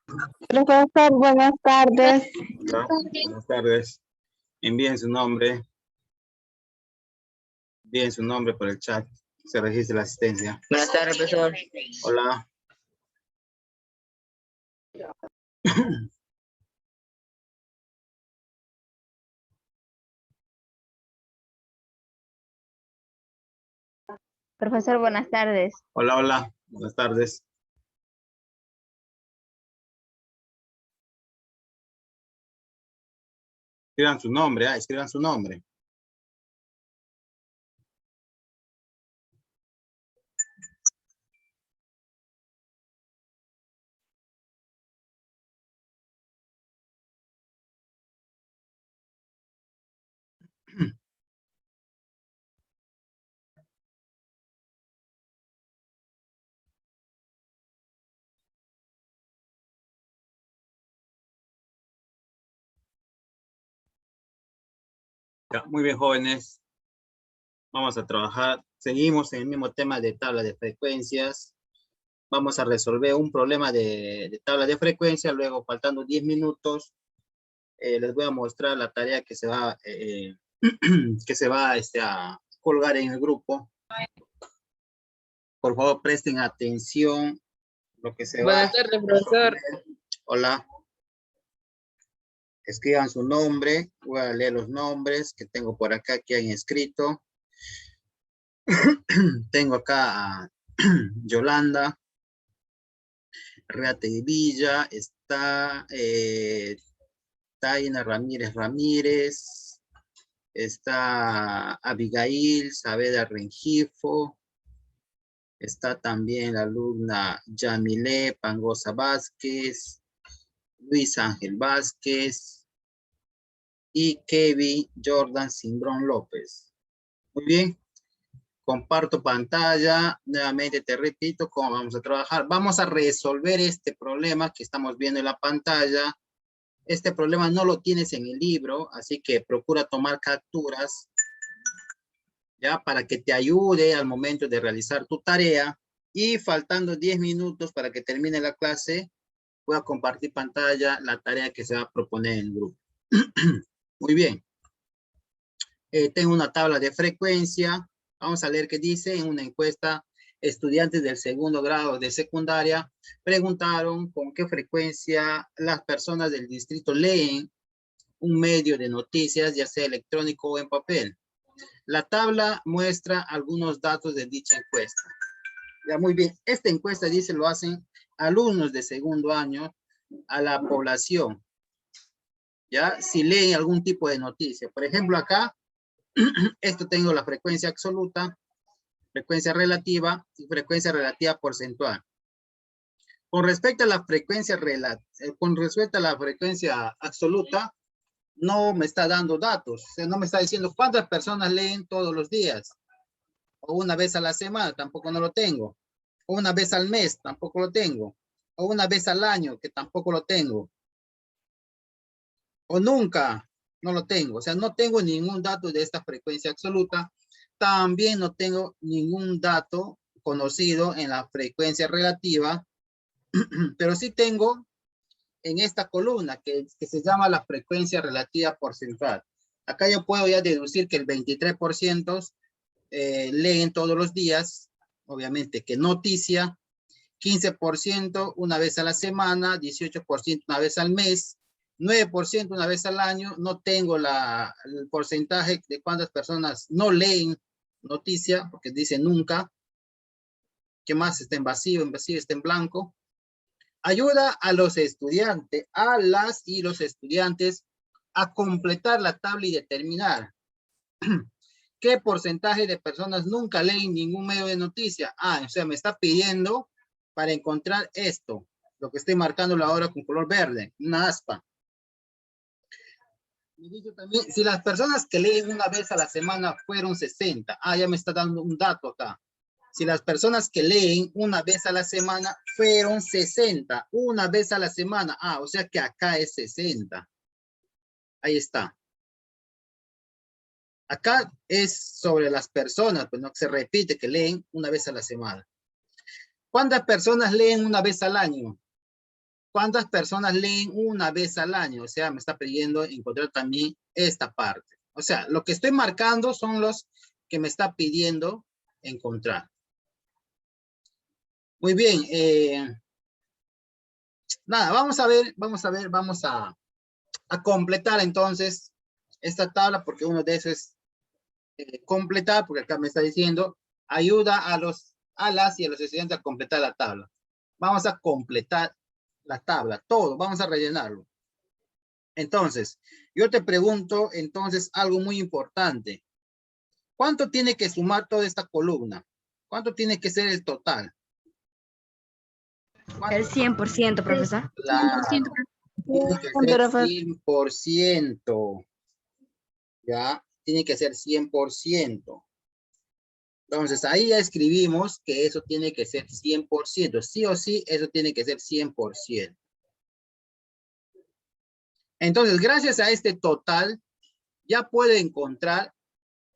Profesor, buenas tardes. Hola, buenas tardes. Envíen su nombre. Envíen su nombre por el chat. Se registra la asistencia. Buenas tardes, profesor. Hola. Profesor, buenas tardes. Hola, hola. Buenas tardes. Escriban su nombre, escriban su nombre. Ya, muy bien, jóvenes. Vamos a trabajar. Seguimos en el mismo tema de tabla de frecuencias. Vamos a resolver un problema de tabla de frecuencia. Luego, faltando 10 minutos, les voy a mostrar la tarea que se va, a colgar en el grupo. Por favor, presten atención. Lo que se Buenas va. tardes, profesor. Hola. Escriban su nombre. Voy a leer los nombres que tengo por acá que han escrito. Tengo acá a Yolanda, Reate de Villa, está Taina Ramírez, está Abigail Saavedra Rengifo, está también la alumna Yamile Pangosa Vázquez, Luis Ángel Vázquez y Kevin Jordan Simbrón López. Muy bien. Comparto pantalla. Nuevamente te repito cómo vamos a trabajar. Vamos a resolver este problema que estamos viendo en la pantalla. Este problema no lo tienes en el libro, así que procura tomar capturas, ya, para que te ayude al momento de realizar tu tarea. Y faltando 10 minutos para que termine la clase, voy a compartir pantalla la tarea que se va a proponer en el grupo. Muy bien. Tengo una tabla de frecuencia. Vamos a leer qué dice. En una encuesta, estudiantes del segundo grado de secundaria preguntaron con qué frecuencia las personas del distrito leen un medio de noticias, ya sea electrónico o en papel. La tabla muestra algunos datos de dicha encuesta. Ya, muy bien. Esta encuesta dice lo hacen alumnos de segundo año a la población. Ya, si leen algún tipo de noticia. Por ejemplo, acá, esto tengo la frecuencia absoluta, frecuencia relativa y frecuencia relativa porcentual. Con respecto a la frecuencia absoluta, no me está dando datos. O sea, no me está diciendo cuántas personas leen todos los días. O una vez a la semana, tampoco no lo tengo. O una vez al mes, tampoco lo tengo. O una vez al año, que tampoco lo tengo. O nunca, no lo tengo. O sea, no tengo ningún dato de esta frecuencia absoluta. También no tengo ningún dato conocido en la frecuencia relativa, pero sí tengo en esta columna que se llama la frecuencia relativa porcentual. Acá yo puedo ya deducir que el 23% leen todos los días, obviamente que noticia, 15% una vez a la semana, 18% una vez al mes, 9% una vez al año. No tengo el porcentaje de cuántas personas no leen noticia, porque dice nunca. ¿Qué más? Está en vacío, está en blanco. Ayuda a los estudiantes, a las y los estudiantes a completar la tabla y determinar qué porcentaje de personas nunca leen ningún medio de noticia. O sea, me está pidiendo para encontrar esto, lo que estoy marcándolo ahora con color verde, una aspa. Me dice también, si las personas que leen una vez a la semana fueron 60. Ya me está dando un dato acá. Si las personas que leen una vez a la semana fueron 60, una vez a la semana. O sea que acá es 60. Ahí está. Acá es sobre las personas, pues no se repite que leen una vez a la semana. ¿Cuántas personas leen una vez al año? ¿Cuántas personas leen una vez al año? O sea, me está pidiendo encontrar también esta parte. O sea, lo que estoy marcando son los que me está pidiendo encontrar. Muy bien. Nada, vamos a completar entonces esta tabla, porque uno de esos es completar, porque acá me está diciendo, ayuda a las y a los estudiantes a completar la tabla. Vamos a completar la tabla, todo, vamos a rellenarlo. Entonces, yo te pregunto entonces algo muy importante. ¿Cuánto tiene que sumar toda esta columna? ¿Cuánto tiene que ser el total? El 100%, profesor. Claro, tiene que ser 100%. Ya, tiene que ser 100%. Entonces, ahí ya escribimos que eso tiene que ser 100%. Sí o sí, eso tiene que ser 100%. Entonces, gracias a este total, ya puedo encontrar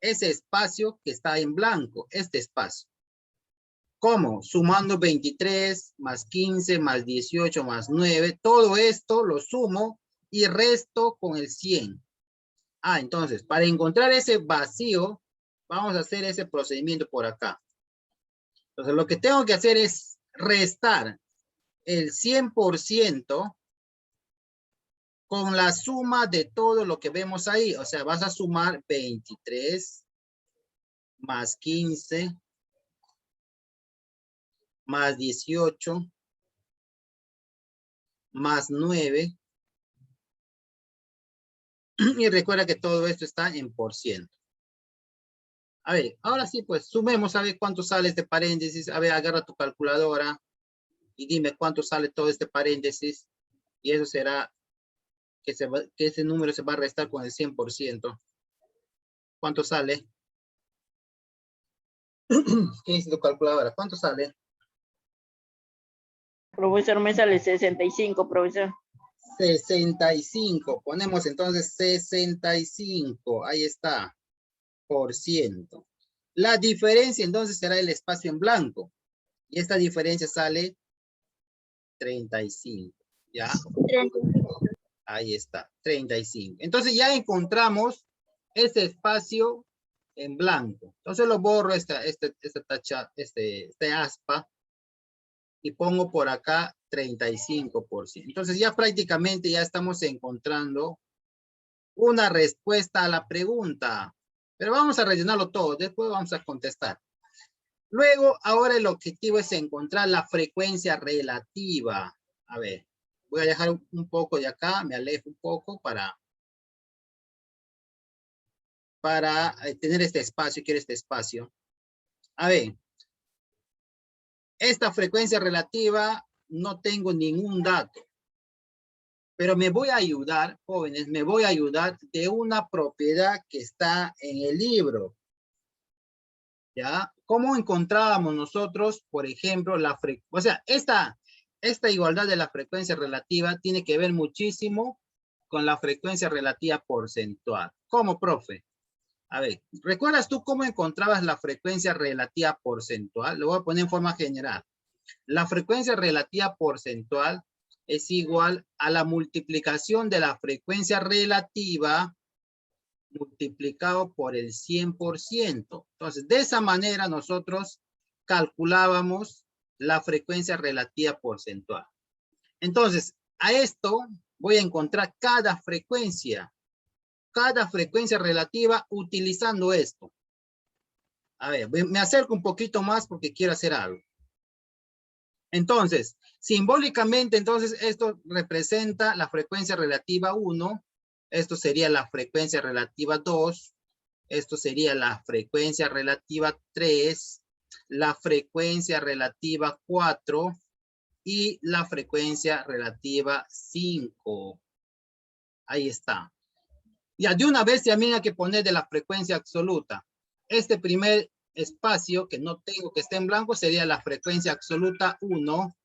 ese espacio que está en blanco, este espacio. ¿Cómo? Sumando 23 más 15 más 18 más 9. Todo esto lo sumo y resto con el 100. Entonces, para encontrar ese vacío, vamos a hacer ese procedimiento por acá. Entonces, lo que tengo que hacer es restar el 100% con la suma de todo lo que vemos ahí. O sea, vas a sumar 23 más 15 más 18 más 9. Y recuerda que todo esto está en por ciento. A ver, ahora sí, pues sumemos a ver cuánto sale este paréntesis. A ver, agarra tu calculadora y dime cuánto sale todo este paréntesis. Y eso será que ese número se va a restar con el 100%. ¿Cuánto sale? ¿Qué dice tu calculadora? ¿Cuánto sale? Profesor, me sale 65, profesor. 65. Ponemos entonces 65. Ahí está. Por ciento. La diferencia entonces será el espacio en blanco. Y esta diferencia sale 35. ¿Ya? 35. Ahí está. 35. Entonces ya encontramos ese espacio en blanco. Entonces lo borro esta tacha, este aspa. Y pongo por acá 35%. Entonces ya prácticamente ya estamos encontrando una respuesta a la pregunta. Pero vamos a rellenarlo todo. Después vamos a contestar. Luego, ahora el objetivo es encontrar la frecuencia relativa. A ver, voy a dejar un poco de acá. Me alejo un poco para tener este espacio. Quiero este espacio. A ver. Esta frecuencia relativa no tengo ningún dato. Pero me voy a ayudar, jóvenes, me voy a ayudar de una propiedad que está en el libro. ¿Ya? ¿Cómo encontrábamos nosotros, por ejemplo, la frecuencia? O sea, esta igualdad de la frecuencia relativa tiene que ver muchísimo con la frecuencia relativa porcentual. ¿Cómo, profe? A ver, ¿recuerdas tú cómo encontrabas la frecuencia relativa porcentual? Lo voy a poner en forma general. La frecuencia relativa porcentual es igual a la multiplicación de la frecuencia relativa multiplicado por el 100%. Entonces, de esa manera nosotros calculábamos la frecuencia relativa porcentual. Entonces, a esto voy a encontrar cada frecuencia relativa utilizando esto. A ver, me acerco un poquito más porque quiero hacer algo. Entonces, simbólicamente, entonces, esto representa la frecuencia relativa 1. Esto sería la frecuencia relativa 2. Esto sería la frecuencia relativa 3. La frecuencia relativa 4. Y la frecuencia relativa 5. Ahí está. Ya de una vez también hay que poner de la frecuencia absoluta. Este primer espacio que no tengo que esté en blanco sería la frecuencia absoluta 1.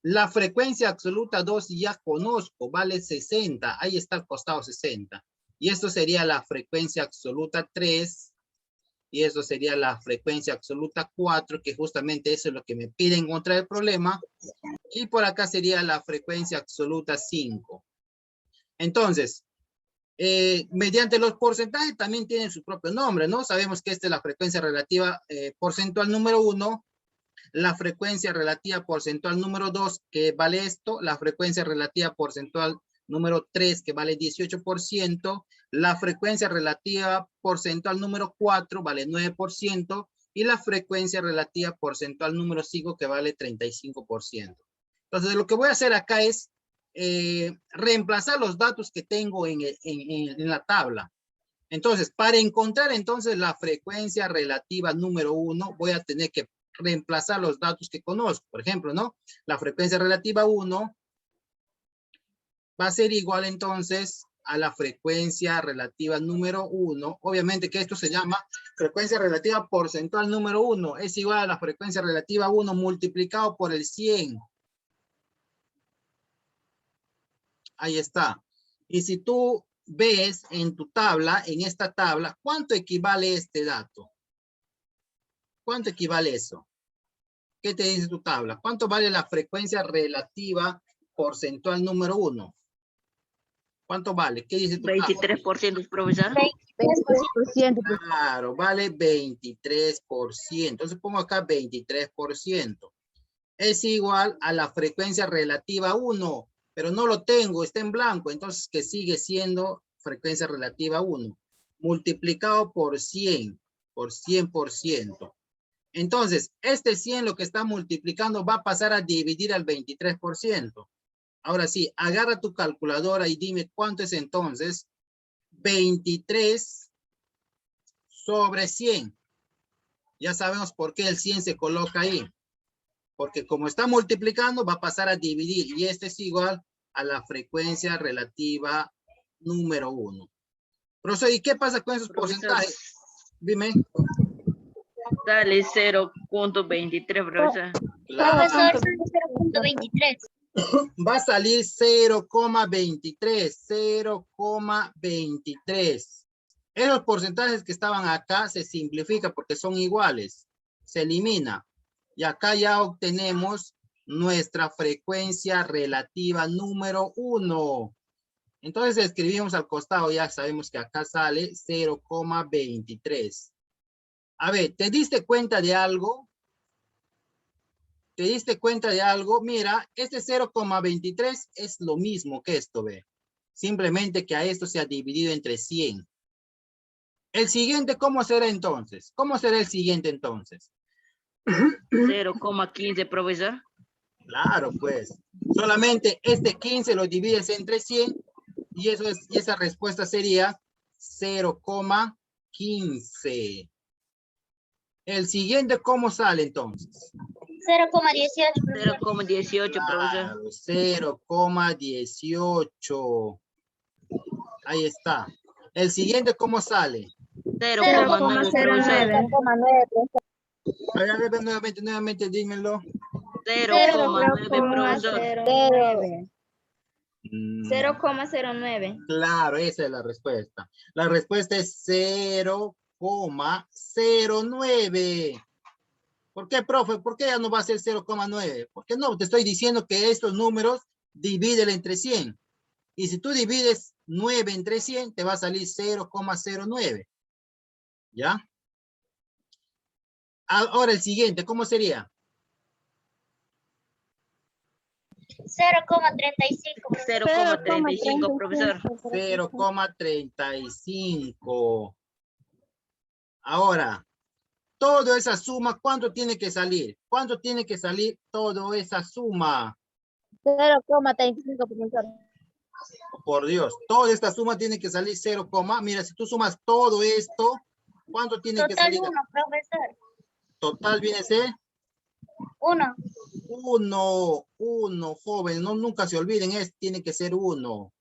La frecuencia absoluta 2 ya conozco, vale 60. Ahí está al costado 60. Y esto sería la frecuencia absoluta 3. y eso sería la frecuencia absoluta 4, que justamente eso es lo que me pide encontrar el problema. Y por acá sería la frecuencia absoluta 5. Entonces, mediante los porcentajes también tienen su propio nombre, ¿no? Sabemos que esta es la frecuencia relativa porcentual número 1, la frecuencia relativa porcentual número 2, que vale esto, la frecuencia relativa porcentual número 3, que vale 18%, la frecuencia relativa porcentual número 4, vale 9%, y la frecuencia relativa porcentual número 5, que vale 35%. Entonces, lo que voy a hacer acá es reemplazar los datos que tengo en la tabla. Entonces, para encontrar entonces la frecuencia relativa número 1, voy a tener que reemplazar los datos que conozco. Por ejemplo, ¿no? La frecuencia relativa 1 va a ser igual entonces a la frecuencia relativa número 1. Obviamente que esto se llama frecuencia relativa porcentual número 1. Es igual a la frecuencia relativa 1 multiplicado por el 100. Ahí está. Y si tú ves en tu tabla, en esta tabla, ¿cuánto equivale este dato? ¿Cuánto equivale eso? ¿Qué te dice tu tabla? ¿Cuánto vale la frecuencia relativa porcentual número 1? ¿Cuánto vale? ¿Qué dice tu tabla? 23%, profesor. 23%. Claro, vale 23%. Entonces pongo acá 23%. Es igual a la frecuencia relativa 1, pero no lo tengo, está en blanco, entonces que sigue siendo frecuencia relativa 1, multiplicado por 100, por 100%. Entonces, este 100 lo que está multiplicando va a pasar a dividir al 23%. Ahora sí, agarra tu calculadora y dime cuánto es entonces 23 sobre 100. Ya sabemos por qué el 100 se coloca ahí. Porque como está multiplicando, va a pasar a dividir. Y este es igual a la frecuencia relativa número 1. Profesor, ¿y qué pasa con esos porcentajes? Dime. Sale 0.23, profesor. Claro, Profesor, 0.23. va a salir 0,23. 0,23. Esos porcentajes que estaban acá se simplifican porque son iguales. Se elimina. Y acá ya obtenemos nuestra frecuencia relativa número 1. Entonces escribimos al costado, ya sabemos que acá sale 0,23. A ver, ¿te diste cuenta de algo? ¿Te diste cuenta de algo? Mira, este 0,23 es lo mismo que esto, ve. Simplemente que a esto se ha dividido entre 100. El siguiente, ¿cómo será entonces? ¿Cómo será el siguiente entonces? 0.15, profesor. Claro, pues. Solamente este 15 lo divides entre 100 y esa respuesta sería 0,15. El siguiente, ¿cómo sale entonces? 0,18. 0.18, profesor. Claro, 0,18. Ahí está. El siguiente, ¿cómo sale? 0.9, profesor. 0,9. A ver, nuevamente, dímelo. 0.9, profesor. 0,09. Claro, esa es la respuesta. La respuesta es 0,09. ¿Por qué, profe? ¿Por qué ya no va a ser 0,9? Porque no, te estoy diciendo que estos números divídelo entre 100. Y si tú divides 9 entre 100, te va a salir 0,09. ¿Ya? Ahora el siguiente, ¿cómo sería? 0,35. 0.35, profesor. 0,35. Ahora, toda esa suma, ¿cuánto tiene que salir? ¿Cuánto tiene que salir toda esa suma? 0,35, profesor. Por Dios, toda esta suma tiene que salir 0, mira, si tú sumas todo esto, ¿cuánto tiene que Total salir? 1, profesor. Total viene a ser 1. 1, joven, no, nunca se olviden, tiene que ser 1.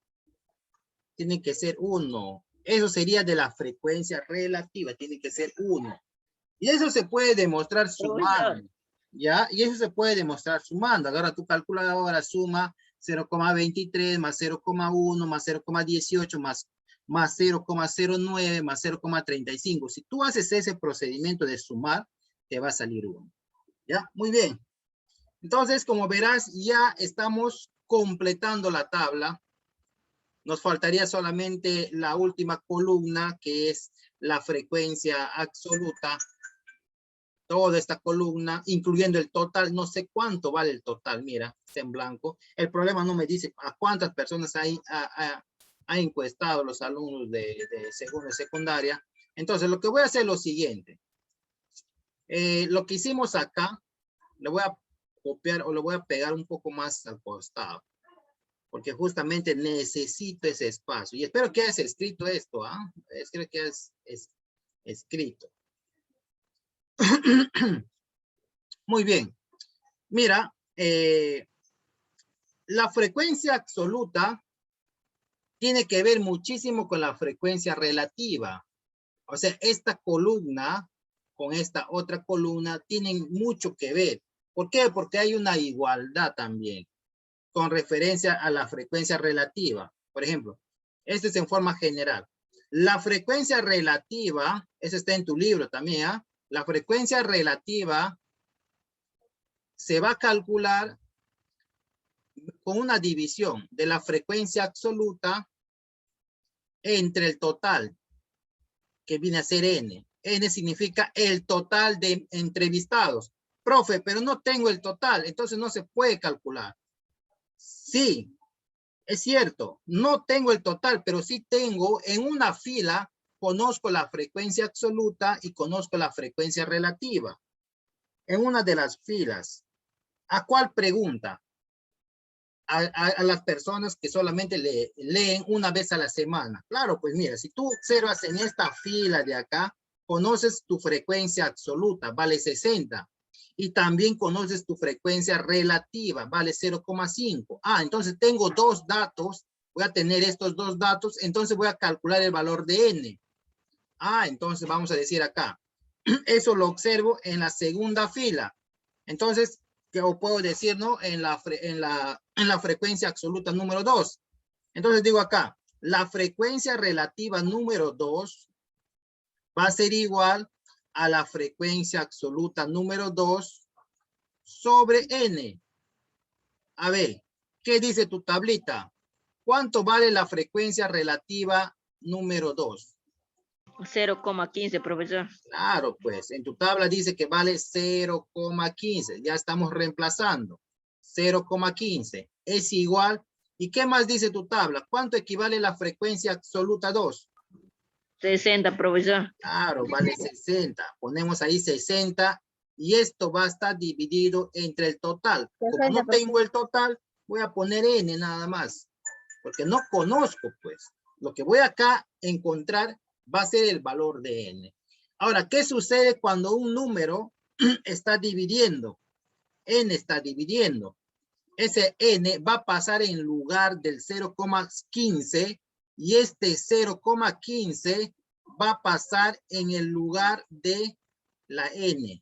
Tiene que ser 1. Eso sería de la frecuencia relativa, tiene que ser 1. Y eso se puede demostrar sumando, ¿ya? Y eso se puede demostrar sumando. Ahora tu calculadora suma 0,23 más 0,1 más 0,18 más más 0,09 más 0,35. Si tú haces ese procedimiento de sumar, te va a salir 1. ¿Ya? Muy bien. Entonces, como verás, ya estamos completando la tabla. Nos faltaría solamente la última columna, que es la frecuencia absoluta. Toda esta columna, incluyendo el total, no sé cuánto vale el total, mira, está en blanco. El problema no me dice a cuántas personas ha encuestado los alumnos de segundo y secundaria. Entonces, lo que voy a hacer es lo siguiente. Lo que hicimos acá, lo voy a copiar o lo voy a pegar un poco más al costado, porque justamente necesito ese espacio. Y espero que hayas escrito esto, ¿ah? Espero que hayas escrito. Muy bien. Mira, la frecuencia absoluta tiene que ver muchísimo con la frecuencia relativa. O sea, esta columna con esta otra columna tienen mucho que ver. ¿Por qué? Porque hay una igualdad también con referencia a la frecuencia relativa. Por ejemplo, esto es en forma general. La frecuencia relativa, eso está en tu libro también, ¿ah? La frecuencia relativa se va a calcular con una división de la frecuencia absoluta entre el total, que viene a ser N. N significa el total de entrevistados. Profe, pero no tengo el total, entonces no se puede calcular. Sí, es cierto, no tengo el total, pero sí tengo en una fila, conozco la frecuencia absoluta y conozco la frecuencia relativa. En una de las filas. ¿A cuál pregunta? A las personas que solamente leen una vez a la semana. Claro, pues mira, si tú observas en esta fila de acá, conoces tu frecuencia absoluta, vale 60. Y también conoces tu frecuencia relativa, vale 0,5. Entonces tengo dos datos, voy a tener estos dos datos, entonces voy a calcular el valor de N. Entonces vamos a decir acá, eso lo observo en la segunda fila. Entonces, ¿qué puedo decir, no? En la frecuencia absoluta número 2. Entonces digo acá, la frecuencia relativa número 2 va a ser igual a la frecuencia absoluta número 2 sobre N. A ver, ¿qué dice tu tablita? ¿Cuánto vale la frecuencia relativa número 2? 0,15, profesor. Claro, pues en tu tabla dice que vale 0,15. Ya estamos reemplazando. 0,15 es igual. ¿Y qué más dice tu tabla? ¿Cuánto equivale la frecuencia absoluta 2? 60, profesor. Claro, vale 60. Ponemos ahí 60 y esto va a estar dividido entre el total. Como no tengo el total, voy a poner N nada más. Porque no conozco, pues. Lo que voy acá a encontrar va a ser el valor de N. Ahora, ¿qué sucede cuando un número está dividiendo? N está dividiendo. Ese N va a pasar en lugar del 0,15 y este 0,15 va a pasar en el lugar de la N.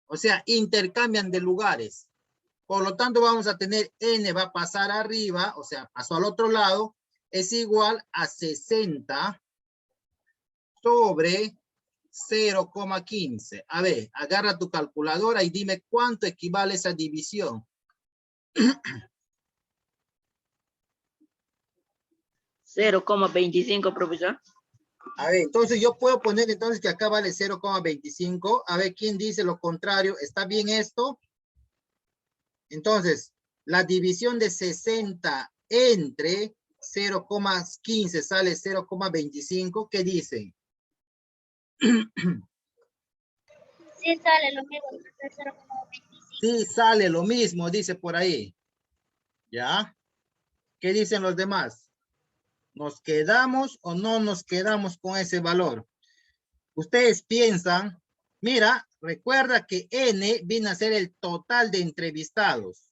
O sea, intercambian de lugares. Por lo tanto, vamos a tener N va a pasar arriba, o sea, pasó al otro lado, es igual a 60 sobre 0,15. A ver, agarra tu calculadora y dime cuánto equivale esa división. 0,25, profesor. A ver, entonces yo puedo poner entonces que acá vale 0,25. A ver, ¿quién dice lo contrario? ¿Está bien esto? Entonces, la división de 60 entre 0,15 sale 0,25. ¿Qué dicen? Sí sale lo mismo, 0,25. Sí, sale lo mismo, dice por ahí. ¿Ya? ¿Qué dicen los demás? ¿Nos quedamos o no nos quedamos con ese valor? Ustedes piensan, mira, recuerda que N viene a ser el total de entrevistados.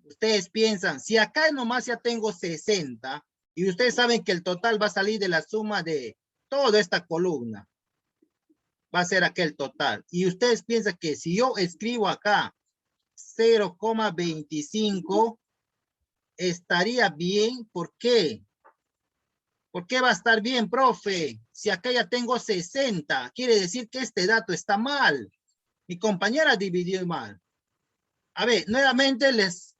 Ustedes piensan, si acá nomás ya tengo 60 y ustedes saben que el total va a salir de la suma de toda esta columna. Va a ser aquel total. Y ustedes piensan que si yo escribo acá 0,25 estaría bien. ¿Por qué? ¿Por qué va a estar bien, profe? Si acá ya tengo 60, quiere decir que este dato está mal. Mi compañera dividió mal. A ver, nuevamente les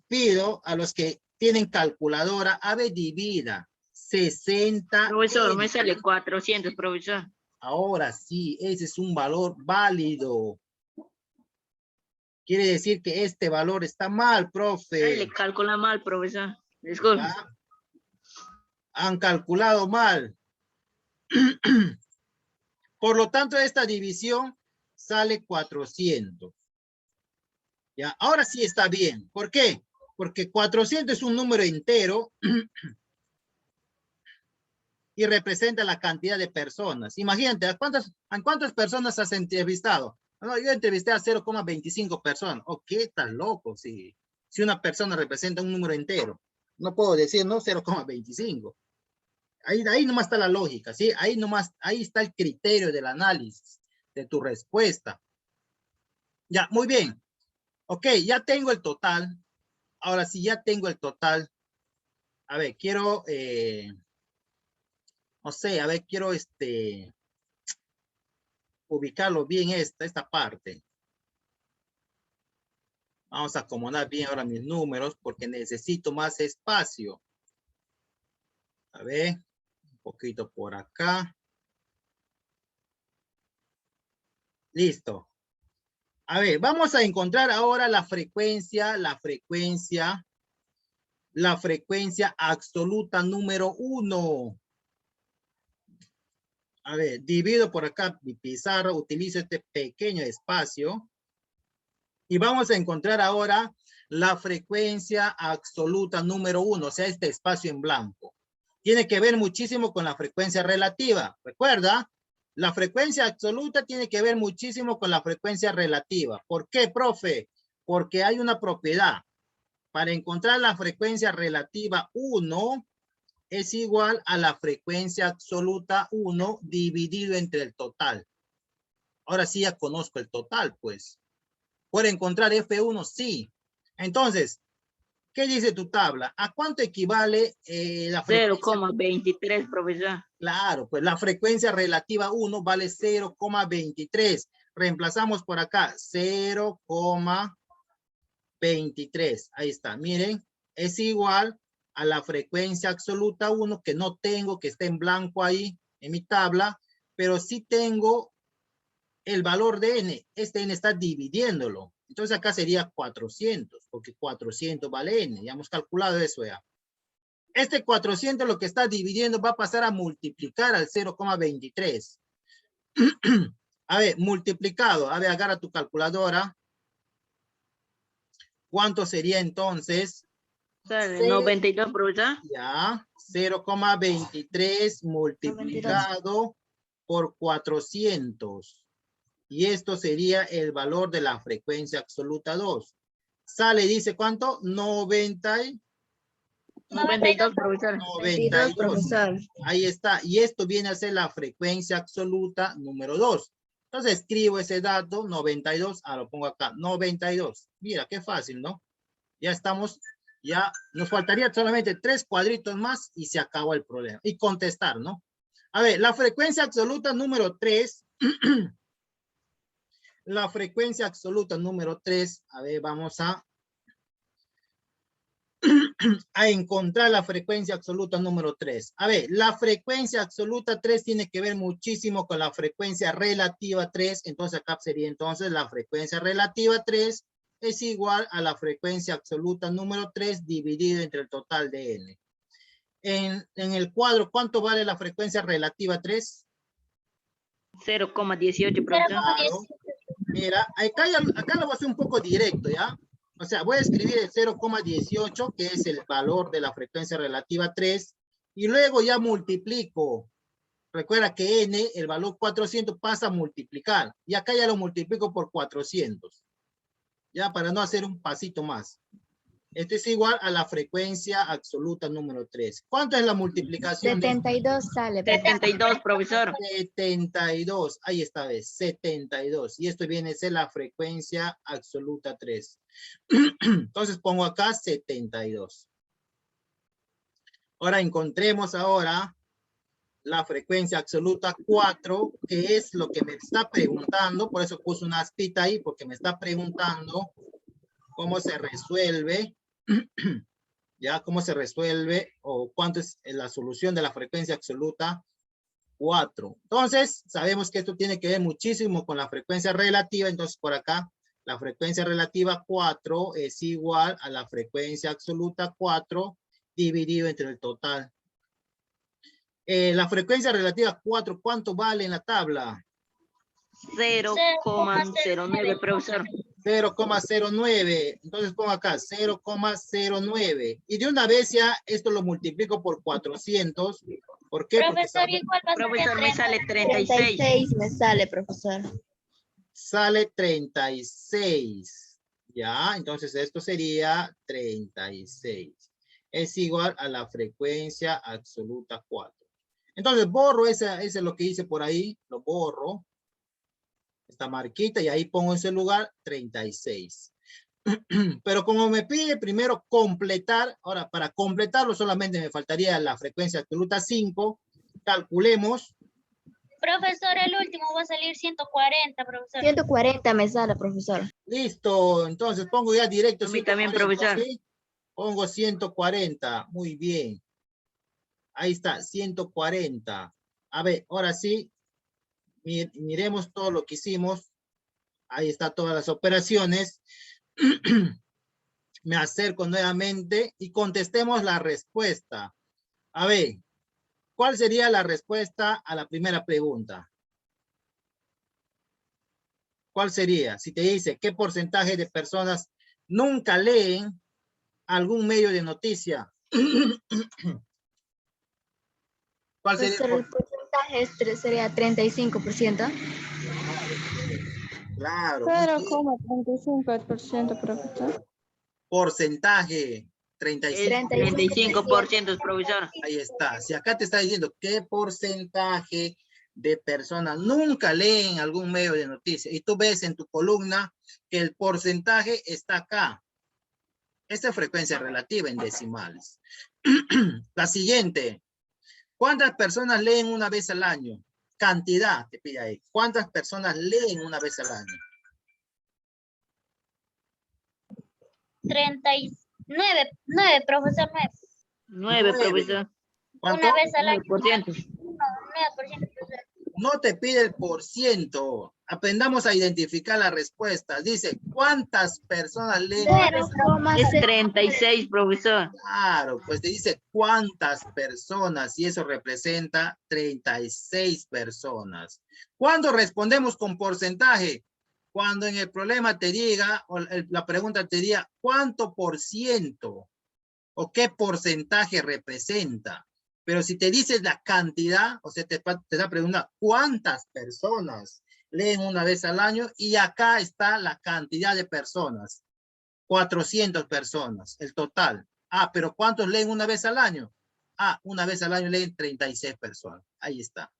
pido a los que tienen calculadora, a ver, divida. 60. Profesor, me sale 400, profesor. Ahora sí, ese es un valor válido. Quiere decir que este valor está mal, Ahí profe. le calcula mal, profesor. Disculpe. ¿Ya? Han calculado mal. Por lo tanto, esta división sale 400. ¿Ya? Ahora sí está bien. ¿Por qué? Porque 400 es un número entero y representa la cantidad de personas. Imagínate, ¿a cuántas personas has entrevistado? No, yo entrevisté a 0,25 personas. Oh, ¿qué estás loco? Si una persona representa un número entero. No puedo decir, no, 0,25. Ahí nomás está la lógica, ¿sí? Ahí está el criterio del análisis de tu respuesta. Ya, muy bien. Ok, ya tengo el total. Ahora sí, ya tengo el total. A ver, quiero, no sé, a ver, quiero ubicarlo bien esta parte. Vamos a acomodar bien ahora mis números porque necesito más espacio. A ver, un poquito por acá. Listo. A ver, vamos a encontrar ahora la frecuencia absoluta número 1. A ver, divido por acá mi pizarra, utilizo este pequeño espacio y vamos a encontrar ahora la frecuencia absoluta número 1, o sea, este espacio en blanco. Tiene que ver muchísimo con la frecuencia relativa. Recuerda, la frecuencia absoluta tiene que ver muchísimo con la frecuencia relativa. ¿Por qué, profe? Porque hay una propiedad. Para encontrar la frecuencia relativa 1 es igual a la frecuencia absoluta 1 dividido entre el total. Ahora sí ya conozco el total, pues. ¿Puedo encontrar F1? Sí. Entonces, ¿qué dice tu tabla? ¿A cuánto equivale la frecuencia? 0,23, profesor. Claro, pues la frecuencia relativa 1 vale 0,23. Reemplazamos por acá 0,23. Ahí está, miren, es igual a la frecuencia absoluta 1 que no tengo, que está en blanco ahí en mi tabla, pero sí tengo el valor de n. Este n está dividiéndolo. Entonces acá sería 400, porque 400 vale n. Ya hemos calculado eso ya. Este 400 lo que está dividiendo va a pasar a multiplicar al 0,23. A ver, multiplicado. A ver, agarra tu calculadora. ¿Cuánto sería entonces? Sale 92, profesor. Ya, 0,23 multiplicado por 400. Y esto sería el valor de la frecuencia absoluta 2. Sale, dice, ¿cuánto? 92, profesor. 92. Ahí está. Y esto viene a ser la frecuencia absoluta número 2. Entonces escribo ese dato, 92. Ah, lo pongo acá, 92. Mira, qué fácil, ¿no? Ya estamos, ya nos faltaría solamente 3 cuadritos más y se acabó el problema. Y contestar, ¿no? A ver, la frecuencia absoluta número 3. La frecuencia absoluta número 3. A ver, vamos a encontrar la frecuencia absoluta número 3. A ver, la frecuencia absoluta 3 tiene que ver muchísimo con la frecuencia relativa 3. Entonces acá sería entonces la frecuencia relativa 3 es igual a la frecuencia absoluta número 3 dividido entre el total de n. En el cuadro, ¿cuánto vale la frecuencia relativa 3? 0,18, profesor. Claro. Mira, acá lo voy a hacer un poco directo, ¿ya? O sea, voy a escribir el 0,18, que es el valor de la frecuencia relativa 3, y luego ya multiplico. Recuerda que n, el valor 400, pasa a multiplicar. Y acá ya lo multiplico por 400. Ya, para no hacer un pasito más. Esto es igual a la frecuencia absoluta número 3. ¿Cuánto es la multiplicación? 72 sale. 72, profesor. 72. Ahí está, ¿ves? 72. Y esto viene a ser la frecuencia absoluta 3. Entonces pongo acá 72. Ahora encontremos ahora la frecuencia absoluta 4, que es lo que me está preguntando. Por eso puse una aspita ahí, porque me está preguntando cómo se resuelve, ya cómo se resuelve o cuánto es la solución de la frecuencia absoluta 4. Entonces, sabemos que esto tiene que ver muchísimo con la frecuencia relativa. Entonces, por acá, la frecuencia relativa 4 es igual a la frecuencia absoluta 4 dividido entre el total. La frecuencia relativa 4, ¿cuánto vale en la tabla? 0,09, profesor. 0,09. Entonces pongo acá 0,09. Y de una vez ya esto lo multiplico por 400. ¿Por qué? Porque Profesor, igual va a ser Profesor, me sale 36 36. me sale, profesor. sale 36. Ya, entonces esto sería 36. Es igual a la frecuencia absoluta 4. Entonces borro ese es lo que hice por ahí. Lo borro. Esta marquita y ahí pongo en ese lugar 36. Pero como me pide primero completar, ahora para completarlo solamente me faltaría la frecuencia absoluta 5. Calculemos. Profesor, el último va a salir 140, profesor. 140 me sale, profesor. Listo, entonces pongo ya directo A mí también, 140, profesor. ¿sí? Pongo 140, muy bien. Ahí está, 140. A ver, ahora sí, miremos todo lo que hicimos. Ahí está todas las operaciones. Me acerco nuevamente y contestemos la respuesta. A ver, ¿cuál sería la respuesta a la primera pregunta? ¿Cuál sería? Si te dice, ¿qué porcentaje de personas nunca leen algún medio de noticia? ¿Cuál sería Profesor, el porcentaje sería 35%. Claro. Muy bien. 0,35%, profesor. Porcentaje, 35. 35%, profesor. Ahí está. Si acá te está diciendo qué porcentaje de personas nunca leen algún medio de noticias y tú ves en tu columna que el porcentaje está acá. Esta es frecuencia relativa en decimales. La siguiente. ¿Cuántas personas leen una vez al año? Cantidad, te pide ahí. ¿Cuántas personas leen una vez al año? 39, 9, profesor, 9. 9, profesor. ¿Cuánto? Una vez al año. 9%. 9%, profesor. No te pide el por ciento. Aprendamos a identificar las respuestas. Dice, ¿cuántas personas leen? Es 36, profesor. Claro, pues te dice cuántas personas y eso representa 36 personas. ¿Cuándo respondemos con porcentaje? Cuando en el problema te diga, o la pregunta te diga, ¿cuánto por ciento? ¿O qué porcentaje representa? Pero si te dices la cantidad, o sea, te da pregunta, ¿cuántas personas leen una vez al año? Y acá está la cantidad de personas. 400 personas, el total. Ah, pero ¿cuántos leen una vez al año? Ah, una vez al año leen 36 personas. Ahí está.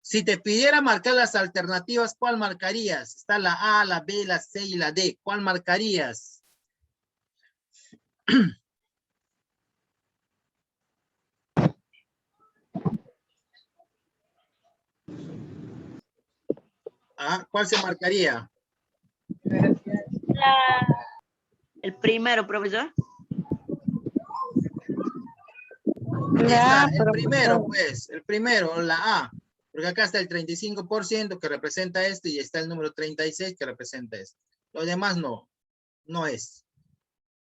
Si te pidiera marcar las alternativas, ¿cuál marcarías? Está la A, la B, la C y la D. ¿Cuál marcarías? Ah, ¿cuál se marcaría? El primero, profesor. Está, el primero, pues, el primero, la A. Porque acá está el 35% que representa esto y está el número 36 que representa esto. Lo demás no, no es.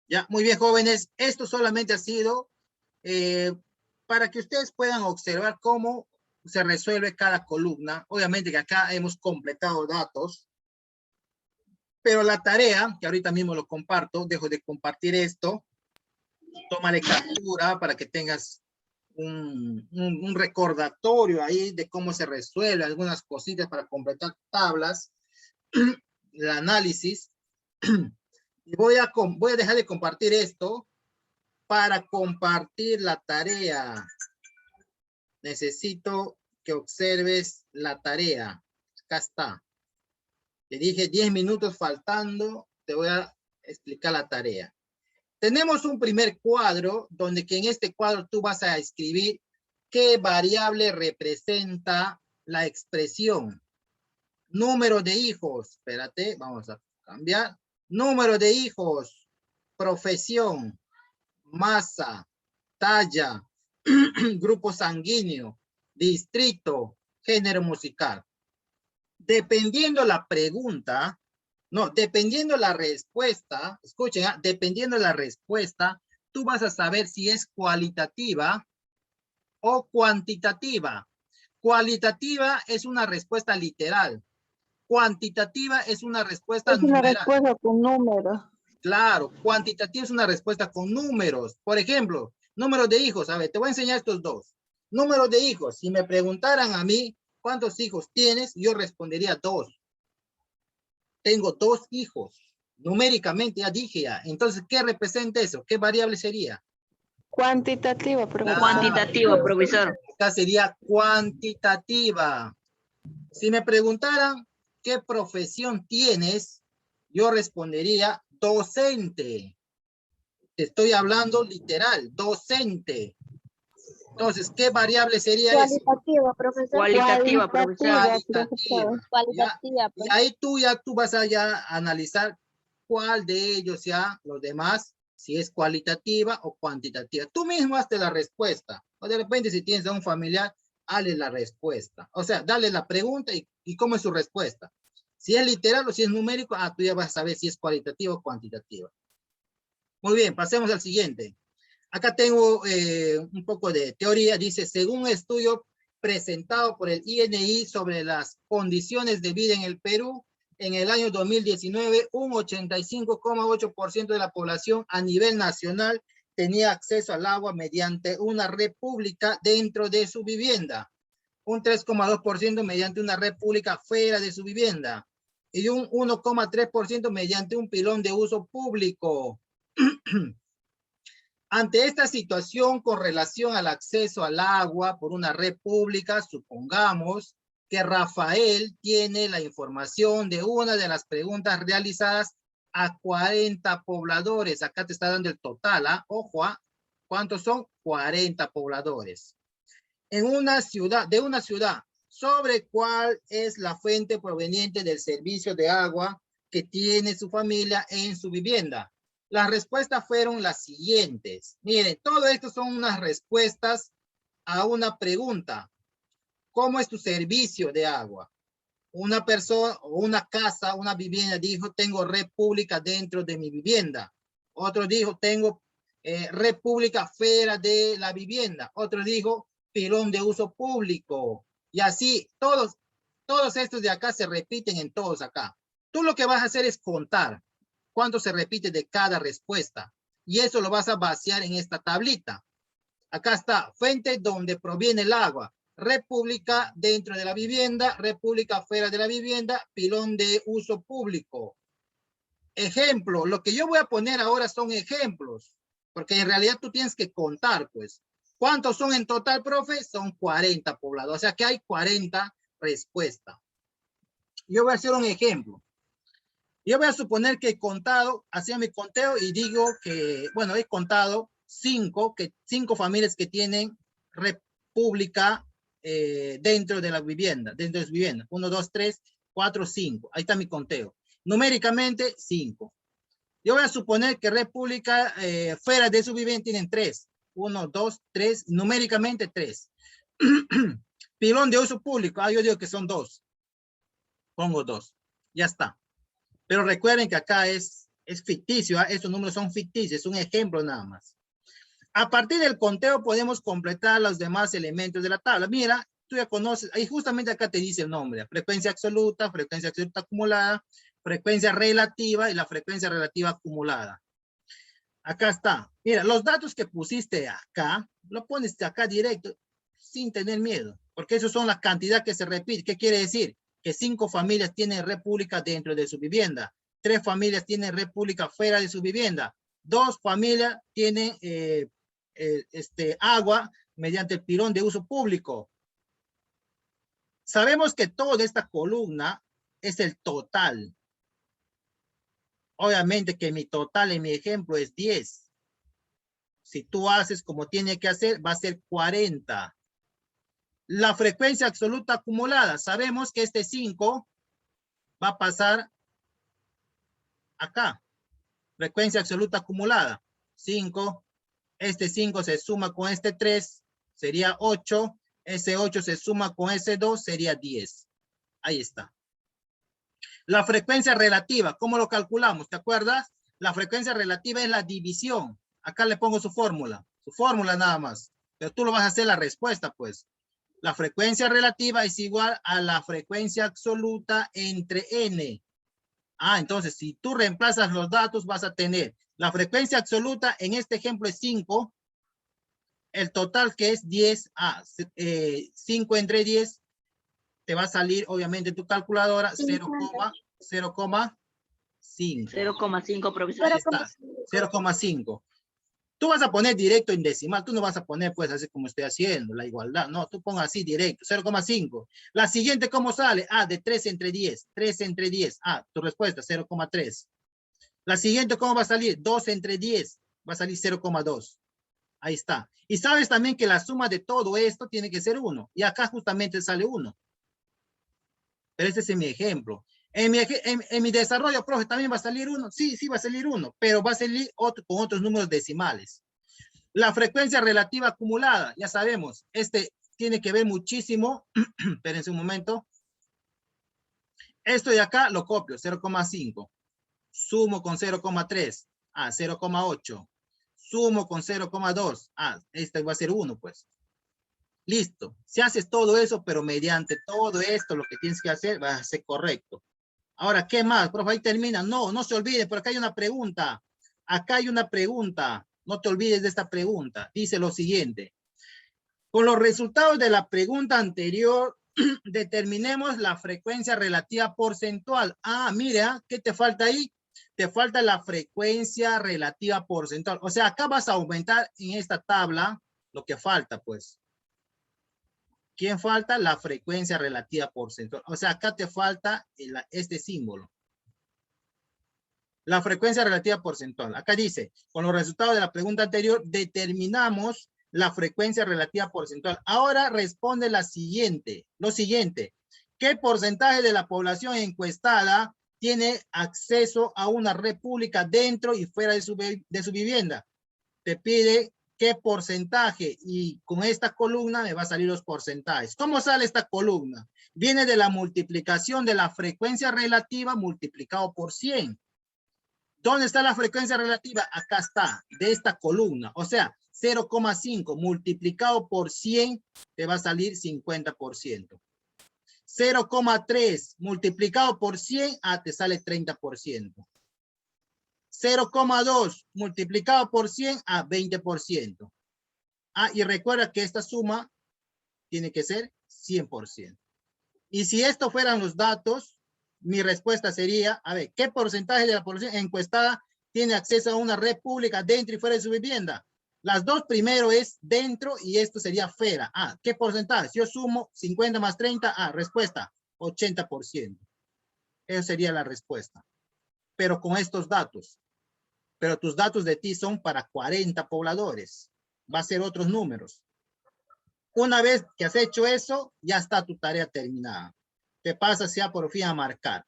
Ya, muy bien, jóvenes. Esto solamente ha sido para que ustedes puedan observar cómo se resuelve cada columna. Obviamente que acá hemos completado datos. Pero la tarea, que ahorita mismo lo comparto, dejo de compartir esto. Tómale captura para que tengas un recordatorio ahí de cómo se resuelve algunas cositas para completar tablas, el análisis. Y voy a dejar de compartir esto para compartir la tarea. Necesito que observes la tarea. Acá está. Te dije 10 minutos faltando, te voy a explicar la tarea. Tenemos un primer cuadro donde que en este cuadro tú vas a escribir qué variable representa la expresión. Número de hijos, espérate, vamos a cambiar. Número de hijos, profesión, masa, talla, grupo sanguíneo, distrito, género musical. Dependiendo la pregunta, no, dependiendo la respuesta, escuchen, dependiendo la respuesta, tú vas a saber si es cualitativa o cuantitativa. Cualitativa es una respuesta literal. Cuantitativa es una respuesta Es una numeral. respuesta con números. Claro, cuantitativa es una respuesta con números. Por ejemplo, número de hijos. A ver, te voy a enseñar estos dos. Número de hijos. Si me preguntaran a mí, ¿cuántos hijos tienes? Yo respondería 2. Tengo 2 hijos. Numéricamente ya dije ya. Entonces, ¿qué representa eso? ¿Qué variable sería? Cuantitativa, profesor. Cuantitativa, profesor. Acá sería cuantitativa. Si me preguntaran qué profesión tienes, yo respondería docente. Te estoy hablando literal, docente. Entonces, ¿qué variable sería eso? Cualitativa, profesor. Cualitativa, profesor. Cualitativa. Cualitativa, Y ahí tú vas a ya analizar cuál de ellos ya, los demás, si es cualitativa o cuantitativa. Tú mismo hazte la respuesta. O de repente si tienes a un familiar, hazle la respuesta. O sea, dale la pregunta y cómo es su respuesta. Si es literal o si es numérico, tú ya vas a saber si es cualitativa o cuantitativa. Muy bien, pasemos al siguiente. Acá tengo un poco de teoría. Dice, según un estudio presentado por el INI sobre las condiciones de vida en el Perú, en el año 2019, un 85,8% de la población a nivel nacional tenía acceso al agua mediante una red pública dentro de su vivienda. Un 3,2% mediante una red pública fuera de su vivienda. Y un 1,3% mediante un pilón de uso público. Ante esta situación con relación al acceso al agua por una red pública, supongamos que Rafael tiene la información de una de las preguntas realizadas a 40 pobladores. Acá te está dando el total, ojo, ¿cuántos son? 40 pobladores. En una ciudad, sobre cuál es la fuente proveniente del servicio de agua que tiene su familia en su vivienda. Las respuestas fueron las siguientes. Miren, todo esto son unas respuestas a una pregunta. ¿Cómo es tu servicio de agua? Una persona o una casa, una vivienda dijo, tengo red pública dentro de mi vivienda. Otro dijo, tengo red pública fuera de la vivienda. Otro dijo, pilón de uso público. Y así, todos estos de acá se repiten en todos acá. Tú lo que vas a hacer es contar cuánto se repite de cada respuesta. Y eso lo vas a vaciar en esta tablita. Acá está, fuente donde proviene el agua. Red pública dentro de la vivienda, red pública fuera de la vivienda, pilón de uso público. Ejemplo, lo que yo voy a poner ahora son ejemplos, porque en realidad tú tienes que contar, pues. ¿Cuántos son en total, profe? Son 40 poblados, o sea que hay 40 respuestas. Yo voy a hacer un ejemplo. Yo voy a suponer que he contado, hacía mi conteo y digo que, bueno, he contado 5 familias que tienen red pública dentro de la vivienda, dentro de su vivienda. 1, 2, 3, 4, 5. Ahí está mi conteo. Numéricamente, 5. Yo voy a suponer que red pública fuera de su vivienda tienen 3. 1, 2, 3, numéricamente 3. Pilón de uso público, yo digo que son 2. Pongo 2. Ya está. Pero recuerden que acá es ficticio, estos números son ficticios, es un ejemplo nada más. A partir del conteo podemos completar los demás elementos de la tabla. Mira, tú ya conoces, ahí justamente acá te dice el nombre, frecuencia absoluta acumulada, frecuencia relativa y la frecuencia relativa acumulada. Acá está. Mira, los datos que pusiste acá, lo pones acá directo, sin tener miedo, porque eso son la cantidad que se repite. ¿Qué quiere decir? Que 5 familias tienen red pública dentro de su vivienda, 3 familias tienen red pública fuera de su vivienda, 2 familias tienen agua mediante el pilón de uso público. Sabemos que toda esta columna es el total. Obviamente que mi total en mi ejemplo es 10. si tú haces como tiene que hacer, va a ser 40. La frecuencia absoluta acumulada, sabemos que este 5 va a pasar acá. Frecuencia absoluta acumulada, 5. Este 5 se suma con este 3, sería 8. Ese 8 se suma con ese 2, sería 10. Ahí está. La frecuencia relativa, ¿cómo lo calculamos? ¿Te acuerdas? La frecuencia relativa es la división. Acá le pongo su fórmula nada más. Pero tú lo vas a hacer la respuesta, pues. La frecuencia relativa es igual a la frecuencia absoluta entre n. Entonces, si tú reemplazas los datos, vas a tener la frecuencia absoluta, en este ejemplo es 5. El total que es 10. 5 entre 10. Te va a salir, obviamente, tu calculadora 0,5. 0,5, profesor. Ahí está, 0,5. Tú vas a poner directo en decimal, tú no vas a poner pues así como estoy haciendo, la igualdad, no, tú pongas así directo, 0,5. La siguiente, ¿cómo sale? De 3 entre 10, 3 entre 10, tu respuesta, 0,3. La siguiente, ¿cómo va a salir? 2 entre 10, va a salir 0,2. Ahí está. Y sabes también que la suma de todo esto tiene que ser 1, y acá justamente sale 1. Pero este es mi ejemplo. En mi desarrollo, profe, ¿también va a salir 1? Sí, va a salir 1, pero va a salir con otros números decimales. La frecuencia relativa acumulada, ya sabemos, este tiene que ver muchísimo. Espérense un momento. Esto de acá lo copio, 0,5. Sumo con 0,3, 0,8. Sumo con 0,2, este va a ser 1, pues. Listo. Si haces todo eso, pero mediante todo esto, lo que tienes que hacer, va a ser correcto. Ahora, ¿qué más? Profe, ahí termina. No se olvide, por acá hay una pregunta. Acá hay una pregunta. No te olvides de esta pregunta. Dice lo siguiente. Con los resultados de la pregunta anterior, determinemos la frecuencia relativa porcentual. Mira, ¿qué te falta ahí? Te falta la frecuencia relativa porcentual. O sea, acá vas a aumentar en esta tabla lo que falta, pues. ¿Quién falta? La frecuencia relativa porcentual. O sea, acá te falta este símbolo. La frecuencia relativa porcentual. Acá dice, con los resultados de la pregunta anterior, determinamos la frecuencia relativa porcentual. Ahora responde lo siguiente. ¿Qué porcentaje de la población encuestada tiene acceso a una red pública dentro y fuera de su vivienda? Te pide qué porcentaje, y con esta columna me va a salir los porcentajes. ¿Cómo sale esta columna? Viene de la multiplicación de la frecuencia relativa multiplicado por 100. ¿Dónde está la frecuencia relativa? Acá está, de esta columna. O sea, 0,5 multiplicado por 100 te va a salir 50%. 0,3 multiplicado por 100, te sale 30%. 0,2 multiplicado por 100 a 20%. Y recuerda que esta suma tiene que ser 100%. Y si estos fueran los datos, mi respuesta sería, ¿qué porcentaje de la población encuestada tiene acceso a una red pública dentro y fuera de su vivienda? Las dos primero es dentro y esto sería fuera. ¿Qué porcentaje? Si yo sumo 50 más 30, respuesta, 80%. Esa sería la respuesta. Pero con estos datos. Pero tus datos de ti son para 40 pobladores. Va a ser otros números. Una vez que has hecho eso, ya está tu tarea terminada. Te pasas ya por fin a marcar.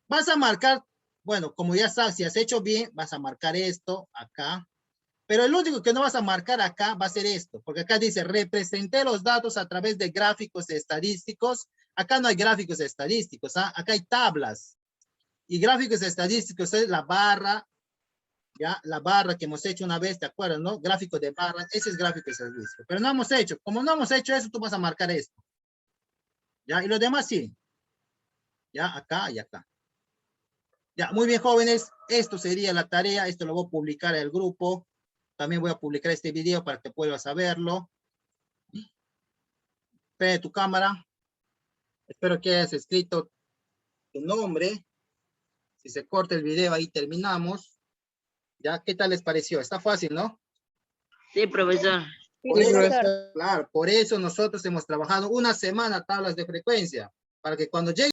Vas a marcar, bueno, como ya sabes, si has hecho bien, vas a marcar esto acá. Pero el único que no vas a marcar acá va a ser esto. Porque acá dice, representé los datos a través de gráficos estadísticos. Acá no hay gráficos estadísticos. Acá hay tablas. Y gráficos estadísticos es la barra. Ya, la barra que hemos hecho una vez, ¿te acuerdas, no? Gráfico de barras, ese es gráfico estadístico. Pero no hemos hecho, como no hemos hecho eso, tú vas a marcar esto. Ya, y los demás sí. Ya, acá y acá. Ya, muy bien, jóvenes, esto sería la tarea, esto lo voy a publicar en el grupo. También voy a publicar este video para que puedas verlo. Prende tu cámara. Espero que hayas escrito tu nombre. Si se corta el video, ahí terminamos. ¿Ya? ¿Qué tal les pareció? Está fácil, ¿no? Sí, profesor. Por eso, claro, por eso nosotros hemos trabajado una semana tablas de frecuencia, para que cuando llegue